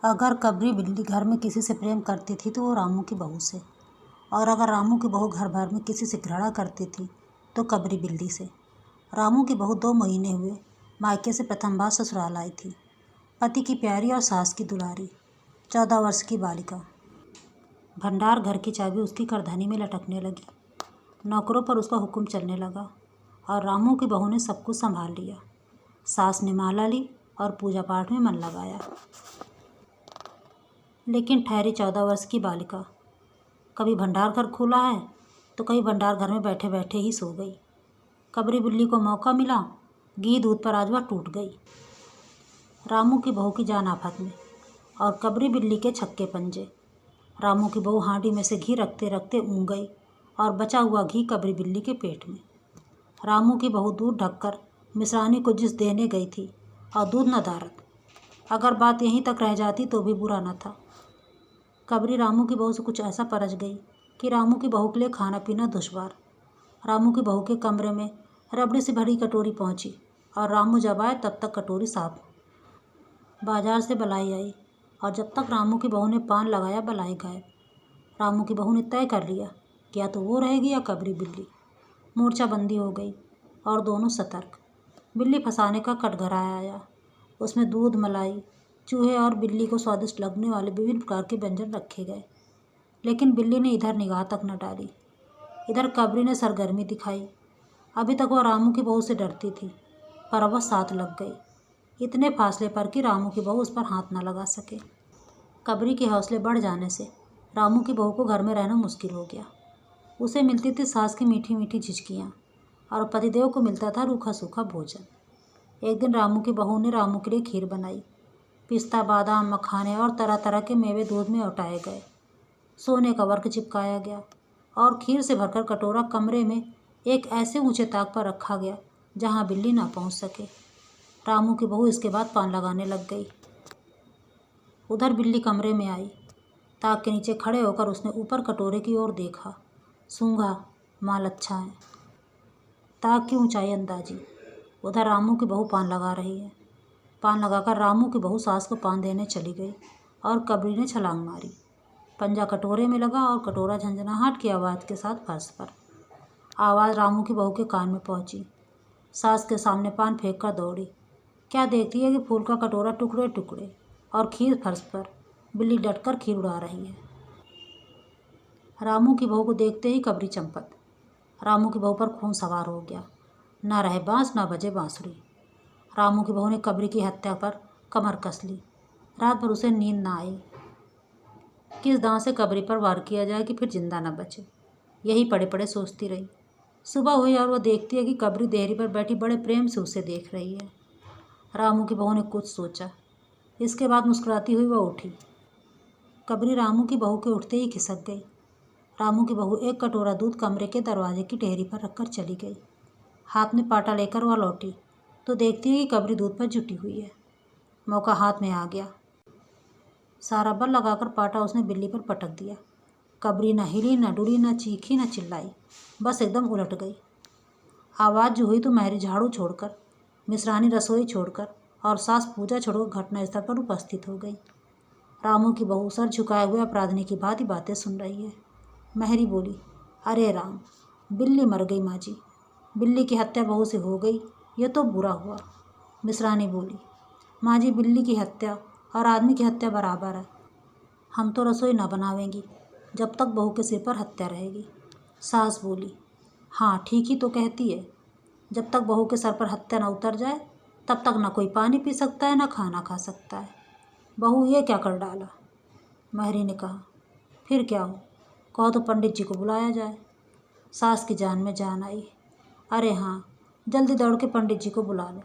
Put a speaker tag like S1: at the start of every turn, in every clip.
S1: अगर कबरी बिल्ली घर में किसी से प्रेम करती थी तो वो रामू की बहू से, और अगर रामू की बहू घर भर में किसी से घृणा करती थी तो कबरी बिल्ली से। रामू की बहू 2 महीने हुए मायके से प्रथम बार ससुराल आई थी। पति की प्यारी और सास की दुलारी 14 वर्ष की बालिका। भंडार घर की चाबी उसकी करधनी में लटकने लगी। नौकरों पर उसका हुक्म चलने लगा और रामू की बहू ने सब कुछ संभाल लिया। सास ने माला ली और पूजा पाठ में मन लगाया। लेकिन ठहरी 14 वर्ष की बालिका कभी भंडार घर खुला है तो कभी भंडार घर में बैठे बैठे ही सो गई। कबरी बिल्ली को मौका मिला, घी दूध पर आज वह टूट गई। रामू की बहू की जान आफत में और कबरी बिल्ली के छक्के पंजे। रामू की बहू हांडी में से घी रखते रखते ऊँग गई और बचा हुआ घी कबरी बिल्ली के पेट में। रामू की बहू दूध ढककर मिश्रानी को जिस देने गई थी और दूध न दारत। अगर बात यहीं तक रह जाती तो भी बुरा न था। कबरी रामू की बहू से कुछ ऐसा परच गई कि रामू की बहू के लिए खाना पीना दुश्वार। रामू की बहू के कमरे में रबड़ी से भरी कटोरी पहुंची और रामू जब आए तब तक कटोरी साफ। बाजार से बलाई आई और जब तक रामू की बहू ने पान लगाया बलाई गायब। रामू की बहू ने तय कर लिया कि या तो वो रहेगी या कबरी बिल्ली। मोर्चाबंदी हो गई और दोनों सतर्क। बिल्ली फंसाने का कटघरा आया। उसमें दूध, मलाई, चूहे और बिल्ली को स्वादिष्ट लगने वाले विभिन्न प्रकार के व्यंजन रखे गए। लेकिन बिल्ली ने इधर निगाह तक न डाली। इधर कबरी ने सरगर्मी दिखाई। अभी तक वह रामू की बहू से डरती थी, पर अब वह साथ लग गई, इतने फासले पर कि रामू की बहू उस पर हाथ न लगा सके। कबरी के हौसले बढ़ जाने से रामू की बहू को घर में रहना मुश्किल हो गया। उसे मिलती थी सास की मीठी मीठी झिझकियाँ और पतिदेव को मिलता था रूखा सूखा भोजन। एक दिन रामू की बहू ने रामू के लिए खीर बनाई। पिस्ता, बादाम, मखाने और तरह तरह के मेवे दूध में उठाए गए। सोने का वर्क चिपकाया गया और खीर से भरकर कटोरा कमरे में एक ऐसे ऊंचे ताक पर रखा गया जहां बिल्ली ना पहुंच सके। रामू की बहू इसके बाद पान लगाने लग गई। उधर बिल्ली कमरे में आई। ताक के नीचे खड़े होकर उसने ऊपर कटोरे की ओर देखा। सूंघा, माल अच्छा है। ताक की ऊंचाई अंदाजी। उधर रामू की बहू पान लगा रही है। पान लगाकर रामू की बहू सास को पान देने चली गई और कबरी ने छलांग मारी। पंजा कटोरे में लगा और कटोरा झंझनाहट की आवाज़ के साथ फर्श पर। आवाज़ रामू की बहू के कान में पहुंची। सास के सामने पान फेंक कर दौड़ी। क्या देखती है कि फूल का कटोरा टुकड़े टुकड़े और खीर फर्श पर। बिल्ली डटकर खीर उड़ा रही है। रामू की बहू को देखते ही कबरी चंपत। रामू की बहू पर खून सवार हो गया। ना रहे बाँस, ना बजे बाँसुरी। रामू की बहू ने कबरी की हत्या पर कमर कस ली। रात भर उसे नींद ना आई। किस दांव से कबरी पर वार किया जाए कि फिर जिंदा न बचे, यही पड़े पड़े सोचती रही। सुबह हुई और वह देखती है कि कबरी देहरी पर बैठी बड़े प्रेम से उसे देख रही है। रामू की बहू ने कुछ सोचा। इसके बाद मुस्कुराती हुई वह उठी। कबरी रामू की बहू के उठते ही खिसक गई। रामू की बहू एक कटोरा दूध कमरे के दरवाजे की टेहरी पर रखकर चली गई। हाथ में पाटा लेकर वह लौटी तो देखती है कि कबरी दूध पर जुटी हुई है। मौका हाथ में आ गया। सारा बल लगाकर पाटा उसने बिल्ली पर पटक दिया। कबरी न हिली, न डुरी, न चीखी, न चिल्लाई, बस एकदम उलट गई। आवाज़ जो हुई तो महरी झाड़ू छोड़कर, मिश्रानी रसोई छोड़कर और सास पूजा छोड़कर घटनास्थल पर उपस्थित हो गई। रामू की बहू सर झुकाए हुए अपराधिनी की भांति बातें सुन रही है। महरी बोली, अरे राम, बिल्ली मर गई माँ जी। बिल्ली की हत्या बहू से हो गई, ये तो बुरा हुआ। मिश्रानी बोली, माँ जी, बिल्ली की हत्या और आदमी की हत्या बराबर है। हम तो रसोई न बनावेंगी जब तक बहू के सिर पर हत्या रहेगी। सास बोली, हाँ ठीक ही तो कहती है। जब तक बहू के सर पर हत्या न उतर जाए तब तक न कोई पानी पी सकता है, न खाना खा सकता है। बहू ये क्या कर डाला। महरी ने कहा, फिर क्या हो, कहो तो पंडित जी को बुलाया जाए। सास की जान में जान आई। अरे हाँ, जल्दी दौड़ के पंडित जी को बुला लो।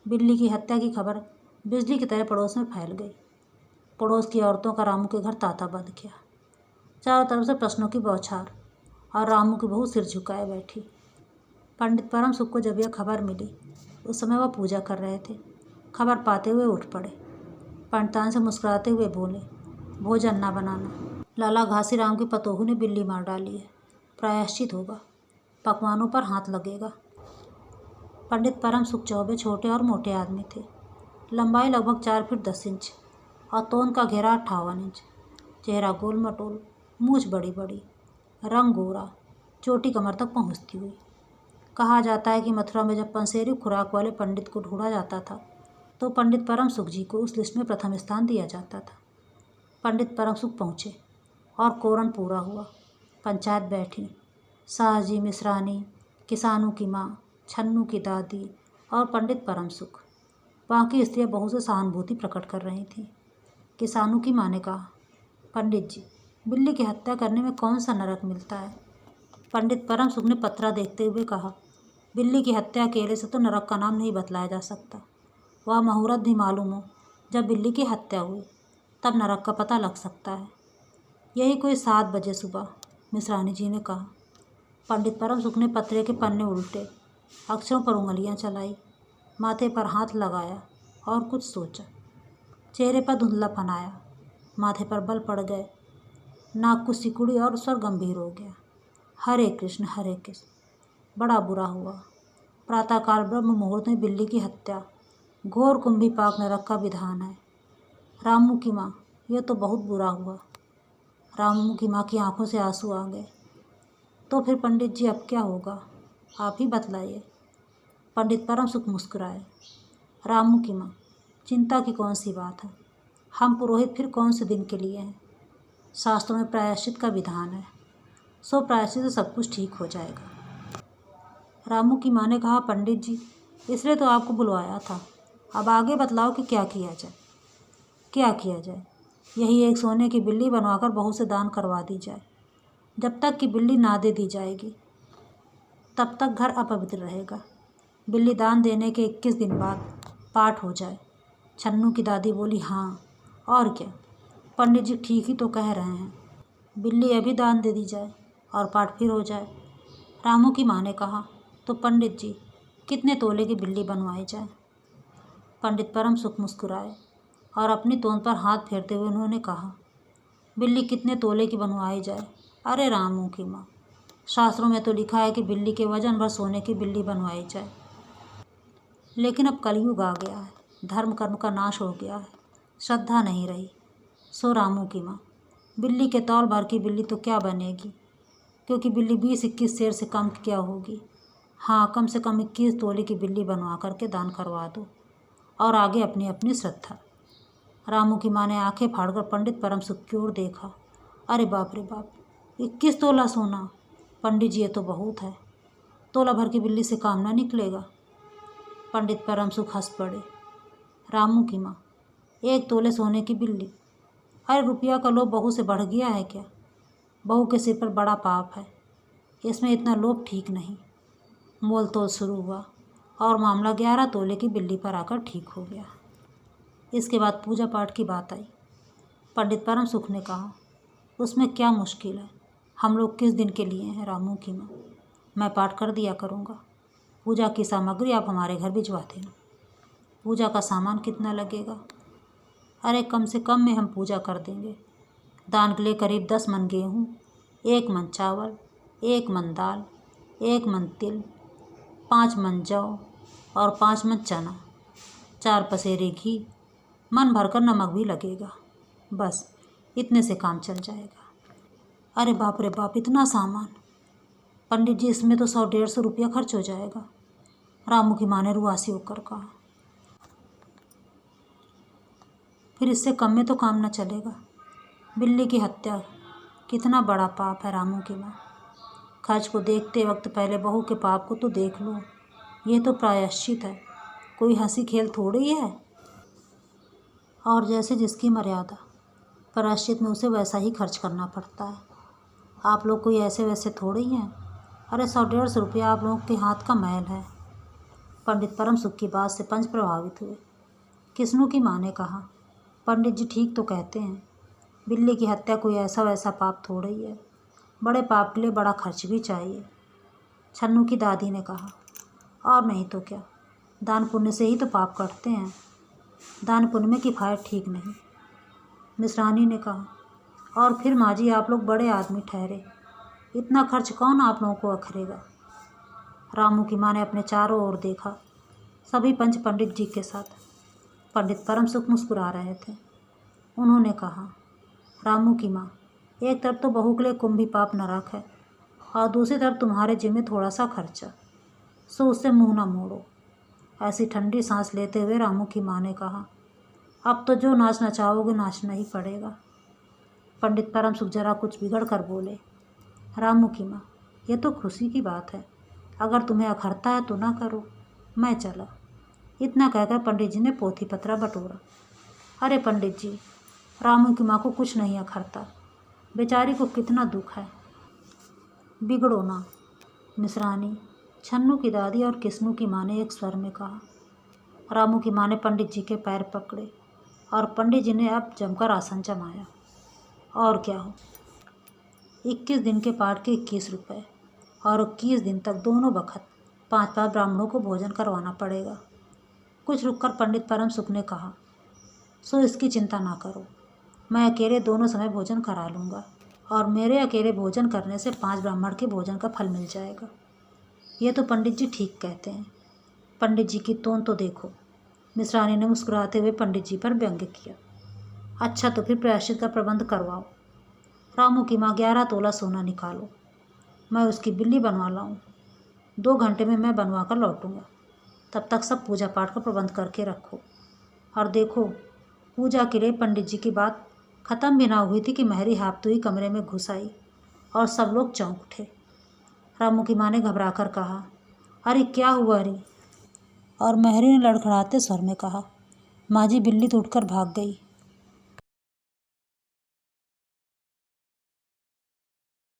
S1: बिल्ली की हत्या की खबर बिजली की तरह पड़ोस में फैल गई। पड़ोस की औरतों का रामू के घर तांता बंध गया। चारों तरफ से प्रश्नों की बौछार और रामू की बहू सिर झुकाए बैठी। पंडित परम सुख को जब यह खबर मिली उस समय वह पूजा कर रहे थे। खबर पाते हुए उठ पड़े। पंडितान से मुस्कुराते हुए बोले, भोजन ना बनाना। लाला घासीराम की पतोहू ने बिल्ली मार डाली है, प्रायश्चित होगा, पकवानों पर हाथ लगेगा। पंडित परम सुख चौबे छोटे और मोटे आदमी थे। लंबाई लगभग 4 फीट 10 इंच, और तोंद का घेरा 58 इंच, चेहरा गोल मटोल, मूछ बड़ी बड़ी, रंग गोरा, चोटी कमर तक पहुँचती हुई। कहा जाता है कि मथुरा में जब पंसेरी खुराक वाले पंडित को ढूंढा जाता था तो पंडित परम सुख जी को उस लिस्ट में प्रथम स्थान दिया जाता था। पंडित परम सुख पहुँचे और कोरन पूरा हुआ। पंचायत बैठी। शाहजी, मिश्रानी, किसानों की माँ, छन्नू की दादी और पंडित परम सुख। बाकी स्त्रियाँ बहुत से सहानुभूति प्रकट कर रही थीं। किसानों की माँ ने कहा, पंडित जी, बिल्ली की हत्या करने में कौन सा नरक मिलता है? पंडित परम सुख ने पत्रा देखते हुए कहा, बिल्ली की हत्या अकेले से तो नरक का नाम नहीं बतलाया जा सकता। वह मुहूर्त भी मालूम हो जब बिल्ली की हत्या हुई, तब नरक का पता लग सकता है। यही कोई 7 बजे सुबह, मिश्रानी जी ने कहा। पंडित परम सुख ने पत्रे के पन्ने उल्टे, अक्षरों पर उंगलियां चलाई, माथे पर हाथ लगाया और कुछ सोचा। चेहरे पर धुंधलापन आया, माथे पर बल पड़ गए, नाक को सिकुड़ी और स्वर गंभीर हो गया। हरे कृष्ण हरे कृष्ण। बड़ा बुरा हुआ। प्रातःकाल ब्रह्म मुहूर्त में बिल्ली की हत्या घोर कुंभी पाक नरक का विधान है। रामू की माँ, यह तो बहुत बुरा हुआ। रामू की माँ की आंखों से आंसू आ गए। तो फिर पंडित जी अब क्या होगा, आप ही बतलाइए। पंडित परम सुख मुस्कुराए। रामू की माँ, चिंता की कौन सी बात है। हम पुरोहित फिर कौन से दिन के लिए हैं। शास्त्रों में प्रायश्चित का विधान है, सो प्रायश्चित से सब कुछ ठीक हो जाएगा। रामू की माँ ने कहा, पंडित जी, इसलिए तो आपको बुलवाया था। अब आगे बतलाओ कि क्या किया जाए। क्या किया जाए? यही एक सोने की बिल्ली बनवाकर बहू से दान करवा दी जाए। जब तक कि बिल्ली ना दे दी जाएगी तब तक घर अपवित्र रहेगा। बिल्ली दान देने के 21 दिन बाद पाठ हो जाए। छन्नू की दादी बोली, हाँ और क्या, पंडित जी ठीक ही तो कह रहे हैं। बिल्ली अभी दान दे दी जाए और पाठ फिर हो जाए। रामू की माँ ने कहा, तो पंडित जी कितने तोले की बिल्ली बनवाई जाए? पंडित परम सुख मुस्कुराए और अपनी तोंद पर हाथ फेरते हुए उन्होंने कहा, बिल्ली कितने तोले की बनवाई जाए? अरे रामू की माँ, शास्त्रों में तो लिखा है कि बिल्ली के वजन भर सोने की बिल्ली बनवाई जाए। लेकिन अब कलयुग आ गया है, धर्म कर्म का नाश हो गया है, श्रद्धा नहीं रही। सो रामू की माँ, बिल्ली के तौल भर की बिल्ली तो क्या बनेगी, क्योंकि बिल्ली 20-21 शेर से कम क्या होगी। हाँ, कम से कम 21 तोले की बिल्ली बनवा करके दान करवा दो और आगे अपनी अपनी श्रद्धा। रामू की माँ ने आंखें फाड़कर पंडित परम सुख की ओर देखा। अरे बाप रे बाप, 21 तोला सोना! पंडित जी, ये तो बहुत है। तोला भर की बिल्ली से काम ना निकलेगा। पंडित परम सुख हंस पड़े। रामू की माँ, 1 तोले सोने की बिल्ली? अरे रुपया का लोभ बहू से बढ़ गया है क्या? बहू के सिर पर बड़ा पाप है, इसमें इतना लोभ ठीक नहीं। मोल तोल शुरू हुआ और मामला 11 तोले की बिल्ली पर आकर ठीक हो गया। इसके बाद पूजा पाठ की बात आई। पंडित परम सुख ने कहा, उसमें क्या मुश्किल है, हम लोग किस दिन के लिए हैं। रामू की माँ, मैं पाठ कर दिया करूँगा। पूजा की सामग्री आप हमारे घर भिजवा देना। पूजा का सामान कितना लगेगा? अरे कम से कम में हम पूजा कर देंगे। दान के लिए करीब 10 मन गेहूँ, 1 मन चावल, 1 मन दाल, 1 मन तिल, 5 मन जौ और 5 मन चना, 4 पसेरे घी, मन भरकर नमक भी लगेगा। बस इतने से काम चल जाएगा। अरे बाप रे बाप, इतना सामान! पंडित जी, इसमें तो 100-150 रुपया खर्च हो जाएगा। रामू की माँ ने रुआसी होकर कहा, फिर इससे कम में तो काम न चलेगा। बिल्ली की हत्या कितना बड़ा पाप है। रामू की माँ, खर्च को देखते वक्त पहले बहू के पाप को तो देख लो। ये तो प्रायश्चित है, कोई हंसी खेल थोड़ी है। और जैसे जिसकी मर्यादा, प्रायश्चित में उसे वैसा ही खर्च करना पड़ता है। आप लोग कोई ऐसे वैसे थोड़े ही हैं। अरे 100-150 रुपया आप लोगों के हाथ का मैल है। पंडित परम सुख की बात से पंच प्रभावित हुए। किस्नू की माँ ने कहा, पंडित जी ठीक तो कहते हैं, बिल्ली की हत्या कोई ऐसा वैसा पाप थोड़ा ही है, बड़े पाप के लिए बड़ा खर्च भी चाहिए। छन्नू की दादी ने कहा, और नहीं तो क्या, दान पुण्य से ही तो पाप कटते हैं, दान पुण्य में किफ़ायत ठीक नहीं। मिश्रानी ने कहा, और फिर माँ जी आप लोग बड़े आदमी ठहरे, इतना खर्च कौन आप लोगों को अखरेगा। रामू की माँ ने अपने चारों ओर देखा, सभी पंच पंडित जी के साथ। पंडित परम सुख मुस्कुरा रहे थे। उन्होंने कहा। रामू की माँ, एक तरफ तो बहू के लिए कुंभ भी पाप नरक है और दूसरी तरफ तुम्हारे जिम्मे थोड़ा सा खर्चा, सो उससे मुंह ना मोड़ो। ऐसी ठंडी सांस लेते हुए रामू की माँ ने कहा, अब तो जो नाचना चाहोगे नाचना ही पड़ेगा। पंडित परम सुख जरा कुछ बिगड़ कर बोले, रामू की माँ, ये तो खुशी की बात है, अगर तुम्हें अखरता है तो ना करो, मैं चला। इतना कहकर पंडित जी ने पोथी पत्रा बटोरा। अरे पंडित जी, रामू की माँ को कुछ नहीं अखरता, बेचारी को कितना दुख है, बिगड़ो ना। मिश्रानी, छन्नू की दादी और किस्नू की माँ ने एक स्वर में कहा। रामू की माँ ने पंडित जी के पैर पकड़े और पंडित जी ने अब जमकर आसन जमाया। और क्या हो, 21 दिन के पाठ के 21 रुपये और 21 दिन तक दोनों बखत 5-5 ब्राह्मणों को भोजन करवाना पड़ेगा। कुछ रुककर पंडित परम सुख ने कहा, सो इसकी चिंता ना करो, मैं अकेले दोनों समय भोजन करा लूँगा और मेरे अकेले भोजन करने से 5 ब्राह्मण के भोजन का फल मिल जाएगा। ये तो पंडित जी ठीक कहते हैं। पंडित जी की तोन तो देखो। मिश्रानी ने मुस्कुराते हुए पंडित जी पर व्यंग्य किया। अच्छा तो फिर प्रायश्चित का प्रबंध करवाओ। रामू की माँ 11 तोला सोना निकालो, मैं उसकी बिल्ली बनवा लाऊं। 2 घंटे में मैं बनवा कर लौटूंगा, तब तक सब पूजा पाठ का प्रबंध करके रखो। और देखो, पूजा के लिए पंडित जी की बात ख़त्म भी ना हुई थी कि महरी हाफ्तू ही कमरे में घुस आई और सब लोग चौंक उठे। रामू की माँ ने घबरा कर कहा, अरे क्या हुआ अरे? और महरी ने लड़खड़ाते स्वर में कहा, माँ जी बिल्ली तो उठकर भाग गई।